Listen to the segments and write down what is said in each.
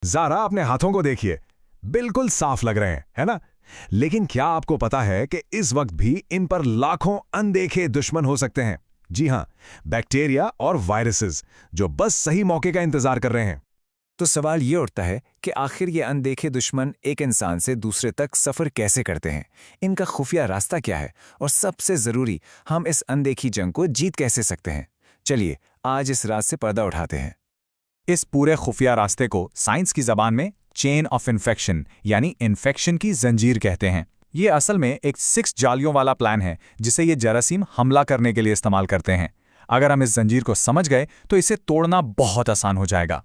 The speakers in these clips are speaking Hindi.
ज़ारा अपने हाथों को देखिए, बिल्कुल साफ लग रहे हैं, है ना? लेकिन क्या आपको पता है कि इस वक्त भी इन पर लाखों अनदेखे दुश्मन हो सकते हैं? जी हां, बैक्टीरिया और वायरसेस, जो बस सही मौके का इंतजार कर रहे हैं। तो सवाल ये उठता है कि आखिर ये अनदेखे दुश्मन एक इंसान से दूसरे तक सफ़र कैसे करते हैं? इनका खुफिया रास्ता क्या है? और सबसे ज़रूरी, हम इस अनदेखी जंग को जीत कैसे सकते हैं? चलिए, आज इस राज से पर्दा उठाते हैं। इस पूरे खुफिया रास्ते को साइंस की जबान में चेन ऑफ इन्फेक्शन यानी इन्फेक्शन की जंजीर कहते हैं। ये असल में एक 6 जालियों वाला प्लान है जिसे ये जरासीम हमला करने के लिए इस्तेमाल करते हैं। अगर हम इस जंजीर को समझ गए तो इसे तोड़ना बहुत आसान हो जाएगा।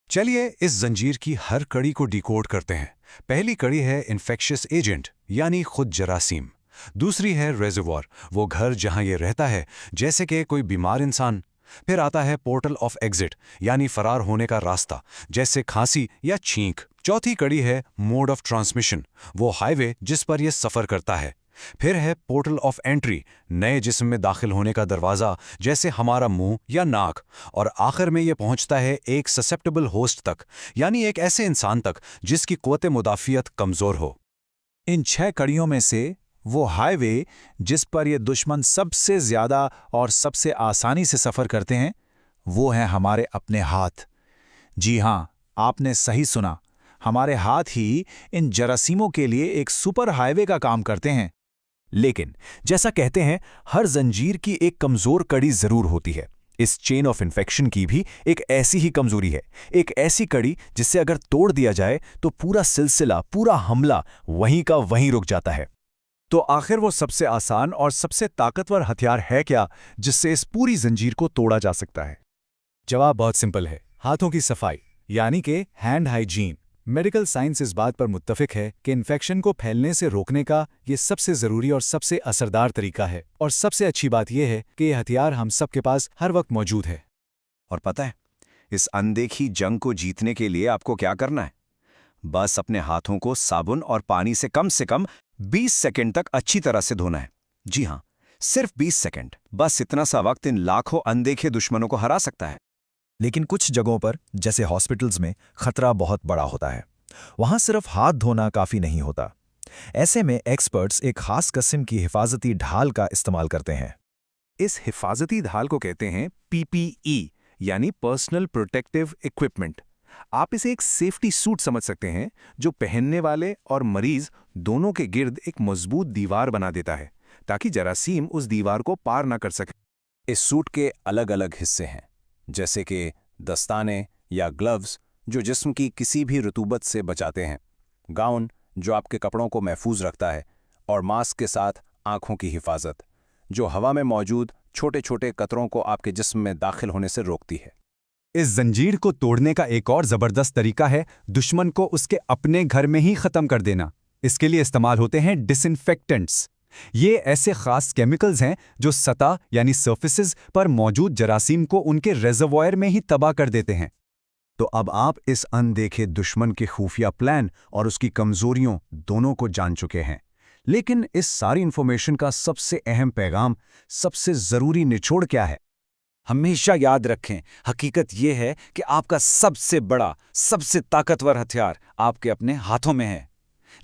चलिए इस जंजीर की हर कड़ी को डिकोड करते हैं। पहली कड़ी है इन्फेक्शियस एजेंट यानी खुद जरासीम। दूसरी है रेजर्वॉर, वो घर जहां ये रहता है, जैसे कि कोई बीमार इंसान। फिर आता है पोर्टल ऑफ एग्जिट यानी फरार होने का रास्ता, जैसे खांसी या छींक। चौथी कड़ी है मोड ऑफ ट्रांसमिशन, वो हाईवे जिस पर यह सफर करता है। फिर है पोर्टल ऑफ एंट्री, नए जिस्म में दाखिल होने का दरवाज़ा, जैसे हमारा मुंह या नाक। और आखिर में यह पहुंचता है एक ससेप्टेबल होस्ट तक, यानी एक ऐसे इंसान तक जिसकी क़ुव्वत मुदाफ़ियत कमज़ोर हो। इन 6 कड़ियों में से वो हाईवे जिस पर ये दुश्मन सबसे ज़्यादा और सबसे आसानी से सफ़र करते हैं, वो हैं हमारे अपने हाथ। जी हाँ, आपने सही सुना, हमारे हाथ ही इन जरासीमों के लिए एक सुपर हाईवे का काम करते हैं। लेकिन जैसा कहते हैं, हर जंजीर की एक कमज़ोर कड़ी ज़रूर होती है। इस चेन ऑफ इन्फेक्शन की भी एक ऐसी ही कमज़ोरी है, एक ऐसी कड़ी जिससे अगर तोड़ दिया जाए तो पूरा सिलसिला, पूरा हमला वहीं का वहीं रुक जाता है। तो आखिर वो सबसे आसान और सबसे ताकतवर हथियार है क्या जिससे इस पूरी जंजीर को तोड़ा जा सकता है? जवाब बहुत सिंपल है, हाथों की सफाई यानी कि हैंड हाइजीन। मेडिकल साइंस इस बात पर मुत्तफिक है कि इन्फेक्शन को फैलने से रोकने का ये सबसे ज़रूरी और सबसे असरदार तरीका है। और सबसे अच्छी बात यह है कि यह हथियार हम सबके पास हर वक्त मौजूद है। और पता है, इस अनदेखी जंग को जीतने के लिए आपको क्या करना है? बस अपने हाथों को साबुन और पानी से कम 20 सेकंड तक अच्छी तरह से धोना है। जी हां, सिर्फ 20 सेकंड। बस इतना सा वक्त इन लाखों अनदेखे दुश्मनों को हरा सकता है। लेकिन कुछ जगहों पर, जैसे हॉस्पिटल्स में, खतरा बहुत बड़ा होता है। वहां सिर्फ हाथ धोना काफ़ी नहीं होता। ऐसे में एक्सपर्ट्स एक खास किस्म की हिफाजती ढाल का इस्तेमाल करते हैं। इस हिफाजती ढाल को कहते हैं पीपीई यानी पर्सनल प्रोटेक्टिव इक्विपमेंट। आप इसे एक सेफ्टी सूट समझ सकते हैं जो पहनने वाले और मरीज दोनों के गिर्द एक मजबूत दीवार बना देता है ताकि जरासीम उस दीवार को पार ना कर सके। इस सूट के अलग अलग हिस्से हैं, जैसे कि दस्ताने या ग्लव्स जो जिस्म की किसी भी रुतूबत से बचाते हैं, गाउन जो आपके कपड़ों को महफूज रखता है, और मास्क के साथ आंखों की हिफाजत जो हवा में मौजूद छोटे छोटे कतरों को आपके जिस्म में दाखिल होने से रोकती है। इस जंजीर को तोड़ने का एक और ज़बरदस्त तरीका है दुश्मन को उसके अपने घर में ही ख़त्म कर देना। इसके लिए इस्तेमाल होते हैं डिसइंफेक्टेंट्स। ये ऐसे ख़ास केमिकल्स हैं जो सतह यानी सर्फेसेस पर मौजूद जरासीम को उनके रेजर्वॉयर में ही तबाह कर देते हैं। तो अब आप इस अनदेखे दुश्मन के खुफिया प्लान और उसकी कमजोरियों दोनों को जान चुके हैं। लेकिन इस सारी इंफॉर्मेशन का सबसे अहम पैगाम, सबसे ज़रूरी निचोड़ क्या है? हमेशा याद रखें, हकीकत यह है कि आपका सबसे बड़ा, सबसे ताकतवर हथियार आपके अपने हाथों में है।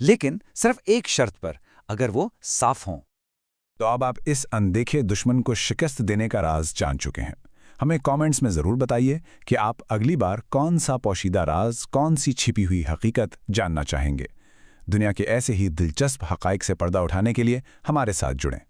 लेकिन सिर्फ एक शर्त पर, अगर वो साफ हों। तो अब आप इस अनदेखे दुश्मन को शिकस्त देने का राज जान चुके हैं। हमें कमेंट्स में ज़रूर बताइए कि आप अगली बार कौन सा पोशीदा राज, कौन सी छिपी हुई हकीकत जानना चाहेंगे। दुनिया के ऐसे ही दिलचस्प हक़ाइक़ से पर्दा उठाने के लिए हमारे साथ जुड़ें।